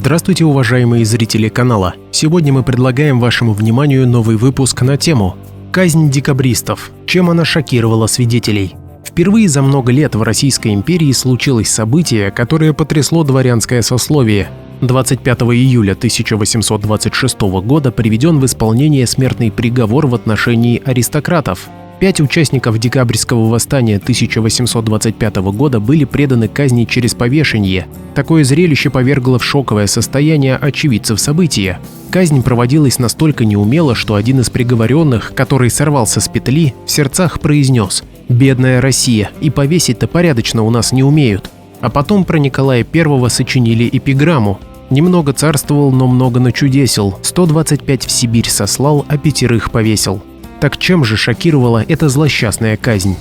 Здравствуйте, уважаемые зрители канала! Сегодня мы предлагаем вашему вниманию новый выпуск на тему «Казнь декабристов. Чем она шокировала свидетелей?». Впервые за много лет в Российской империи случилось событие, которое потрясло дворянское сословие. 25 июля 1826 года приведен в исполнение смертный приговор в отношении аристократов. 5 участников декабрьского восстания 1825 года были преданы казни через повешение. Такое зрелище повергло в шоковое состояние очевидцев события. Казнь проводилась настолько неумело, что один из приговоренных, который сорвался с петли, в сердцах произнес: «Бедная Россия, и повесить-то порядочно у нас не умеют». А потом про Николая I сочинили эпиграмму: «Немного царствовал, но много начудесил, 125 в Сибирь сослал, а 5 повесил». Так чем же шокировала эта злосчастная казнь?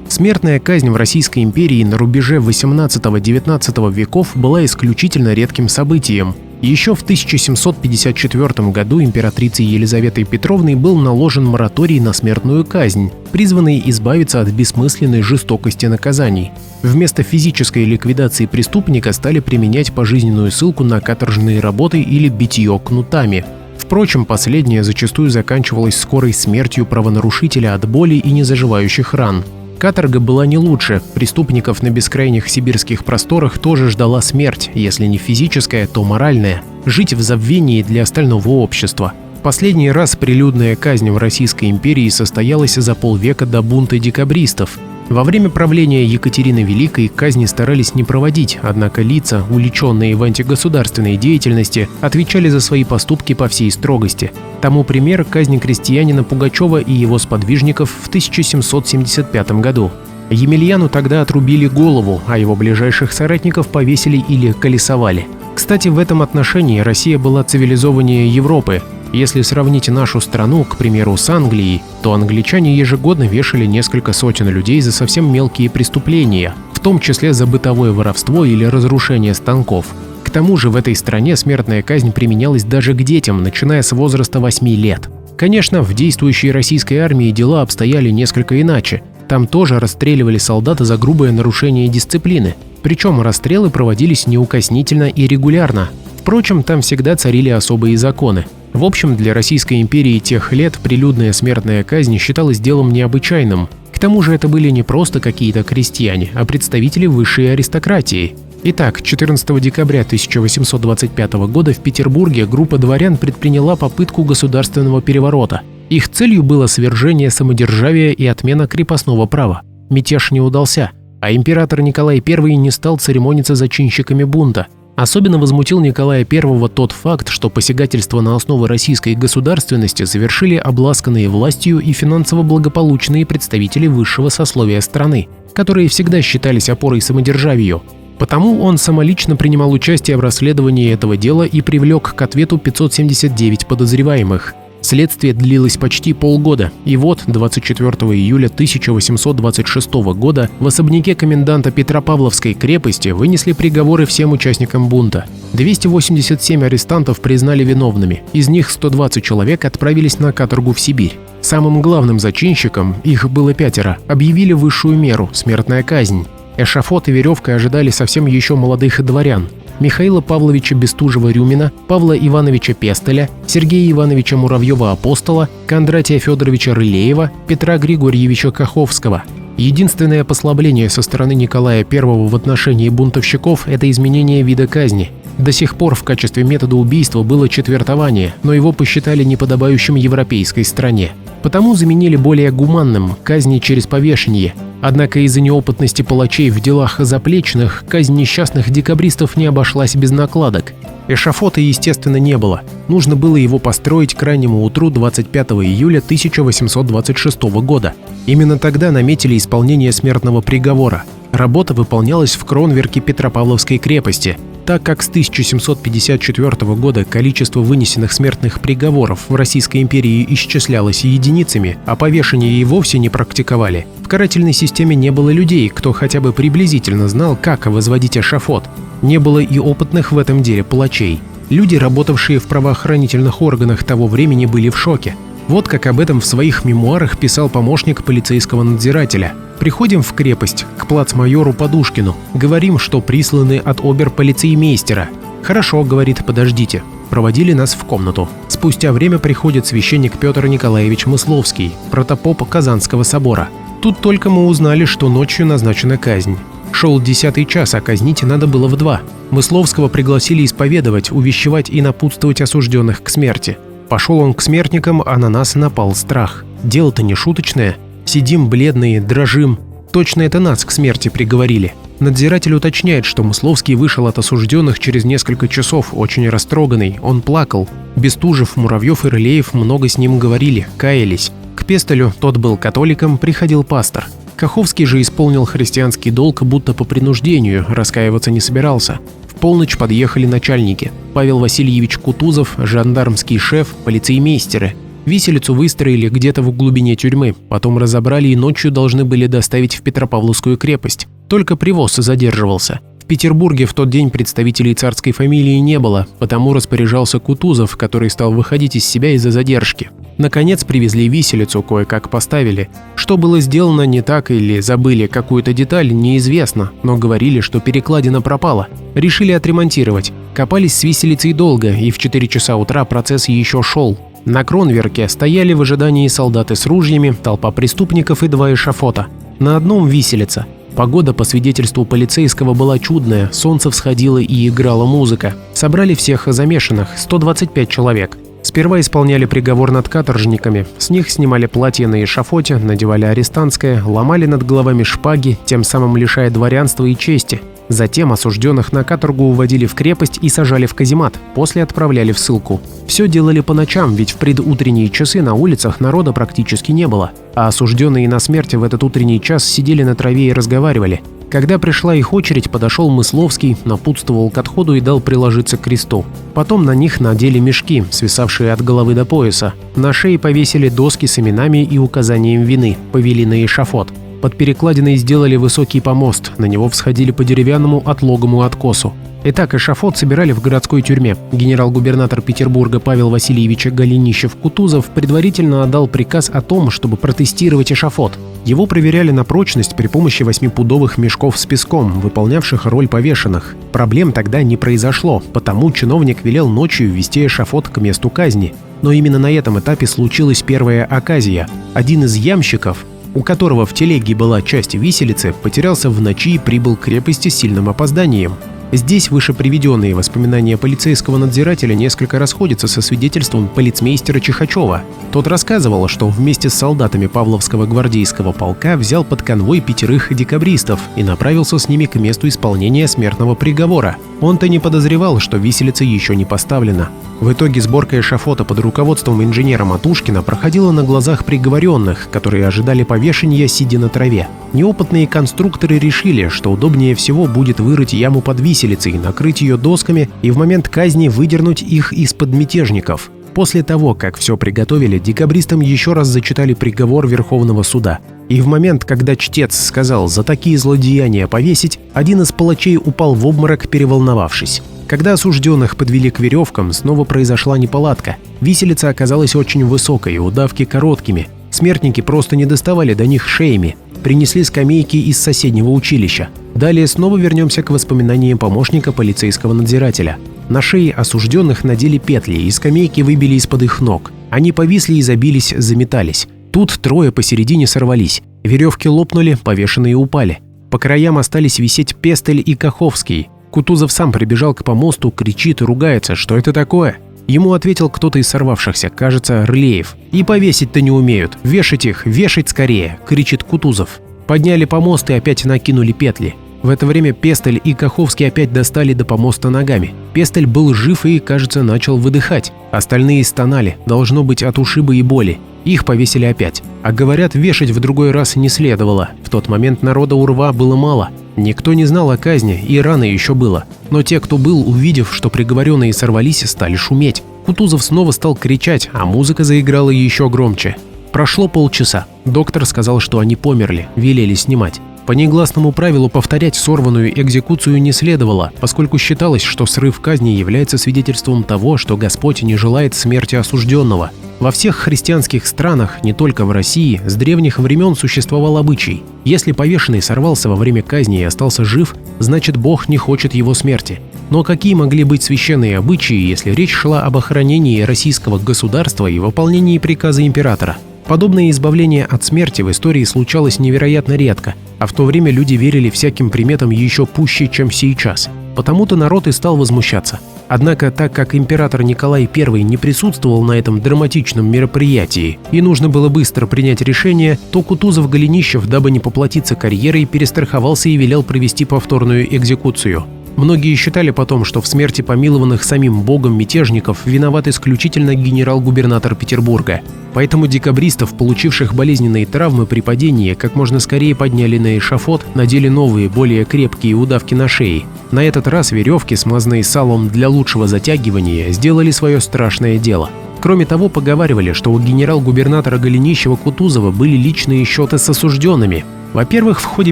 Смертная казнь в Российской империи на рубеже 18-19 веков была исключительно редким событием. Еще в 1754 году императрицей Елизаветой Петровной был наложен мораторий на смертную казнь, призванный избавиться от бессмысленной жестокости наказаний. Вместо физической ликвидации преступника стали применять пожизненную ссылку на каторжные работы или битье кнутами. Впрочем, последнее зачастую заканчивалось скорой смертью правонарушителя от боли и незаживающих ран. Каторга была не лучше, преступников на бескрайних сибирских просторах тоже ждала смерть, если не физическая, то моральная – жить в забвении для остального общества. Последний раз прилюдная казнь в Российской империи состоялась за полвека до бунта декабристов. Во время правления Екатерины Великой казни старались не проводить, однако лица, увлеченные в антигосударственной деятельности, отвечали за свои поступки по всей строгости. Тому пример – казнь крестьянина Пугачева и его сподвижников в 1775 году. Емельяну тогда отрубили голову, а его ближайших соратников повесили или колесовали. Кстати, в этом отношении Россия была цивилизованнее Европы. Если сравнить нашу страну, к примеру, с Англией, то англичане ежегодно вешали несколько сотен людей за совсем мелкие преступления, в том числе за бытовое воровство или разрушение станков. К тому же в этой стране смертная казнь применялась даже к детям, начиная с возраста 8 лет. Конечно, в действующей российской армии дела обстояли несколько иначе. Там тоже расстреливали солдата за грубое нарушение дисциплины. Причем расстрелы проводились неукоснительно и регулярно. Впрочем, там всегда царили особые законы. В общем, для Российской империи тех лет прилюдная смертная казнь считалась делом необычайным. К тому же это были не просто какие-то крестьяне, а представители высшей аристократии. Итак, 14 декабря 1825 года в Петербурге группа дворян предприняла попытку государственного переворота. Их целью было свержение самодержавия и отмена крепостного права. Мятеж не удался, а император Николай I не стал церемониться зачинщиками бунта. Особенно возмутил Николая I тот факт, что посягательство на основы российской государственности совершили обласканные властью и финансово благополучные представители высшего сословия страны, которые всегда считались опорой самодержавию. Потому он самолично принимал участие в расследовании этого дела и привлек к ответу 579 подозреваемых. Следствие длилось почти полгода, и вот 24 июля 1826 года в особняке коменданта Петропавловской крепости вынесли приговоры всем участникам бунта. 287 арестантов признали виновными, из них 120 человек отправились на каторгу в Сибирь. Самым главным зачинщиком, их было 5, объявили высшую меру – смертная казнь. Эшафот и веревка ожидали совсем еще молодых дворян: Михаила Павловича Бестужева-Рюмина, Павла Ивановича Пестеля, Сергея Ивановича Муравьева-Апостола, Кондратия Федоровича Рылеева, Петра Григорьевича Каховского. Единственное послабление со стороны Николая I в отношении бунтовщиков – это изменение вида казни. До сих пор в качестве метода убийства было четвертование, но его посчитали неподобающим европейской стране. Потому заменили более гуманным – казни через повешение. Однако из-за неопытности палачей в делах заплечных казнь несчастных декабристов не обошлась без накладок. Эшафота, естественно, не было. Нужно было его построить к раннему утру 25 июля 1826 года. Именно тогда наметили исполнение смертного приговора. Работа выполнялась в кронверке Петропавловской крепости. Так как с 1754 года количество вынесенных смертных приговоров в Российской империи исчислялось единицами, а повешение и вовсе не практиковали, в карательной системе не было людей, кто хотя бы приблизительно знал, как возводить эшафот. Не было и опытных в этом деле палачей. Люди, работавшие в правоохранительных органах того времени, были в шоке. Вот как об этом в своих мемуарах писал помощник полицейского надзирателя. Приходим в крепость, к плацмайору Подушкину. Говорим, что присланы от обер-полицеймейстера. «Хорошо», — говорит, — «подождите». Проводили нас в комнату. Спустя время приходит священник Петр Николаевич Мысловский, протопоп Казанского собора. Тут только мы узнали, что ночью назначена казнь. Шел 10-й час, а казнить надо было в 2. Мысловского пригласили исповедовать, увещевать и напутствовать осужденных к смерти. Пошел он к смертникам, а на нас напал страх. Дело-то не шуточное. Сидим бледные, дрожим. Точно это нас к смерти приговорили. Надзиратель уточняет, что Мысловский вышел от осужденных через несколько часов, очень растроганный. Он плакал. Бестужев, Муравьев и Рылеев много с ним говорили, каялись. К Пестелю, тот был католиком, приходил пастор. Каховский же исполнил христианский долг будто по принуждению, раскаиваться не собирался. В полночь подъехали начальники. Павел Васильевич Кутузов, жандармский шеф, полицеймейстеры. Виселицу выстроили где-то в глубине тюрьмы, потом разобрали и ночью должны были доставить в Петропавловскую крепость. Только привоз задерживался. В Петербурге в тот день представителей царской фамилии не было, потому распоряжался Кутузов, который стал выходить из себя из-за задержки. Наконец привезли виселицу, кое-как поставили. Что было сделано не так или забыли какую-то деталь, неизвестно, но говорили, что перекладина пропала. Решили отремонтировать. Копались с виселицей долго, и в 4 часа утра процесс еще шел. На кронверке стояли в ожидании солдаты с ружьями, толпа преступников и 2 эшафота. На одном виселица. Погода, по свидетельству полицейского, была чудная, солнце всходило и играла музыка. Собрали всех замешанных, 125 человек. Сперва исполняли приговор над каторжниками, с них снимали платья на эшафоте, надевали арестантское, ломали над головами шпаги, тем самым лишая дворянства и чести. Затем осужденных на каторгу уводили в крепость и сажали в каземат, после отправляли в ссылку. Все делали по ночам, ведь в предутренние часы на улицах народа практически не было, а осужденные на смерть в этот утренний час сидели на траве и разговаривали. Когда пришла их очередь, подошел Мысловский, напутствовал к отходу и дал приложиться к кресту. Потом на них надели мешки, свисавшие от головы до пояса. На шее повесили доски с именами и указанием вины, повели на эшафот. Под перекладиной сделали высокий помост, на него всходили по деревянному отлогому откосу. Итак, эшафот собирали в городской тюрьме. Генерал-губернатор Петербурга Павел Васильевич Голенищев-Кутузов предварительно отдал приказ о том, чтобы протестировать эшафот. Его проверяли на прочность при помощи 8-пудовых мешков с песком, выполнявших роль повешенных. Проблем тогда не произошло, потому чиновник велел ночью вести эшафот к месту казни. Но именно на этом этапе случилась первая оказия. Один из ямщиков, у которого в телеге была часть виселицы, потерялся в ночи и прибыл к крепости с сильным опозданием. Здесь выше приведенные воспоминания полицейского надзирателя несколько расходятся со свидетельством полицмейстера Чихачева. Тот рассказывал, что вместе с солдатами Павловского гвардейского полка взял под конвой 5 декабристов и направился с ними к месту исполнения смертного приговора. Он-то не подозревал, что виселица еще не поставлена. В итоге сборка эшафота под руководством инженера Матушкина проходила на глазах приговоренных, которые ожидали повешения, сидя на траве. Неопытные конструкторы решили, что удобнее всего будет вырыть яму под виселицей, накрыть ее досками и в момент казни выдернуть их из-под мятежников. После того, как все приготовили, декабристам еще раз зачитали приговор Верховного суда. И в момент, когда чтец сказал «за такие злодеяния повесить», один из палачей упал в обморок, переволновавшись. Когда осужденных подвели к веревкам, снова произошла неполадка. Виселица оказалась очень высокой, удавки короткими. Смертники просто не доставали до них шеями. Принесли скамейки из соседнего училища. Далее снова вернемся к воспоминаниям помощника полицейского надзирателя. На шее осужденных надели петли, и скамейки выбили из-под их ног. Они повисли и забились, заметались. Тут 3 посередине сорвались. Веревки лопнули, повешенные упали. По краям остались висеть Пестель и Каховский. Кутузов сам прибежал к помосту, кричит и ругается. Что это такое? Ему ответил кто-то из сорвавшихся, кажется, Рылеев. «И повесить-то не умеют. Вешать их, вешать скорее!» – кричит Кутузов. Подняли помост и опять накинули петли. В это время Пестель и Каховский опять достали до помоста ногами. Пестель был жив и, кажется, начал выдыхать. Остальные стонали, должно быть, от ушиба и боли. Их повесили опять. А говорят, вешать в другой раз не следовало. В тот момент народа у рва было мало. Никто не знал о казни, и рано еще было. Но те, кто был, увидев, что приговоренные сорвались, стали шуметь. Кутузов снова стал кричать, а музыка заиграла еще громче. Прошло полчаса. Доктор сказал, что они померли, велели снимать. По негласному правилу повторять сорванную экзекуцию не следовало, поскольку считалось, что срыв казни является свидетельством того, что Господь не желает смерти осужденного. Во всех христианских странах, не только в России, с древних времен существовал обычай. Если повешенный сорвался во время казни и остался жив, значит Бог не хочет его смерти. Но какие могли быть священные обычаи, если речь шла об охранении российского государства и выполнении приказа императора? Подобное избавление от смерти в истории случалось невероятно редко, а в то время люди верили всяким приметам еще пуще, чем сейчас. Потому-то народ и стал возмущаться. Однако, так как император Николай I не присутствовал на этом драматичном мероприятии и нужно было быстро принять решение, то Кутузов-Голенищев, дабы не поплатиться карьерой, перестраховался и велел провести повторную экзекуцию. Многие считали потом, что в смерти помилованных самим Богом мятежников виноват исключительно генерал-губернатор Петербурга. Поэтому декабристов, получивших болезненные травмы при падении, как можно скорее подняли на эшафот, надели новые, более крепкие удавки на шее. На этот раз веревки, смазанные салом для лучшего затягивания, сделали свое страшное дело. Кроме того, поговаривали, что у генерал-губернатора Голенищева-Кутузова были личные счеты с осужденными. Во-первых, в ходе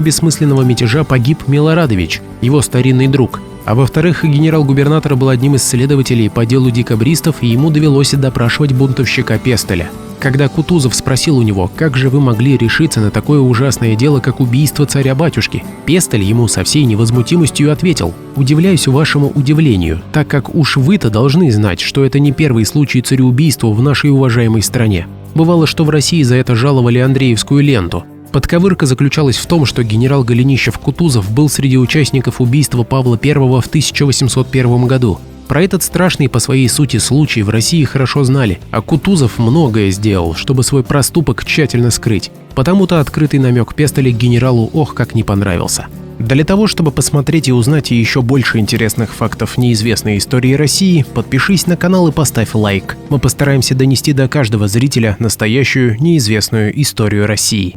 бессмысленного мятежа погиб Милорадович, его старинный друг. А во-вторых, генерал-губернатор был одним из следователей по делу декабристов, и ему довелось допрашивать бунтовщика Пестеля. Когда Кутузов спросил у него, как же вы могли решиться на такое ужасное дело, как убийство царя-батюшки, Пестель ему со всей невозмутимостью ответил: «Удивляюсь вашему удивлению, так как уж вы-то должны знать, что это не первый случай цареубийства в нашей уважаемой стране. Бывало, что в России за это жаловали Андреевскую ленту». Подковырка заключалась в том, что генерал Голенищев-Кутузов был среди участников убийства Павла I в 1801 году. Про этот страшный по своей сути случай в России хорошо знали, а Кутузов многое сделал, чтобы свой проступок тщательно скрыть. Потому-то открытый намек Пестеля генералу ох как не понравился. Для того, чтобы посмотреть и узнать еще больше интересных фактов неизвестной истории России, подпишись на канал и поставь лайк. Мы постараемся донести до каждого зрителя настоящую неизвестную историю России.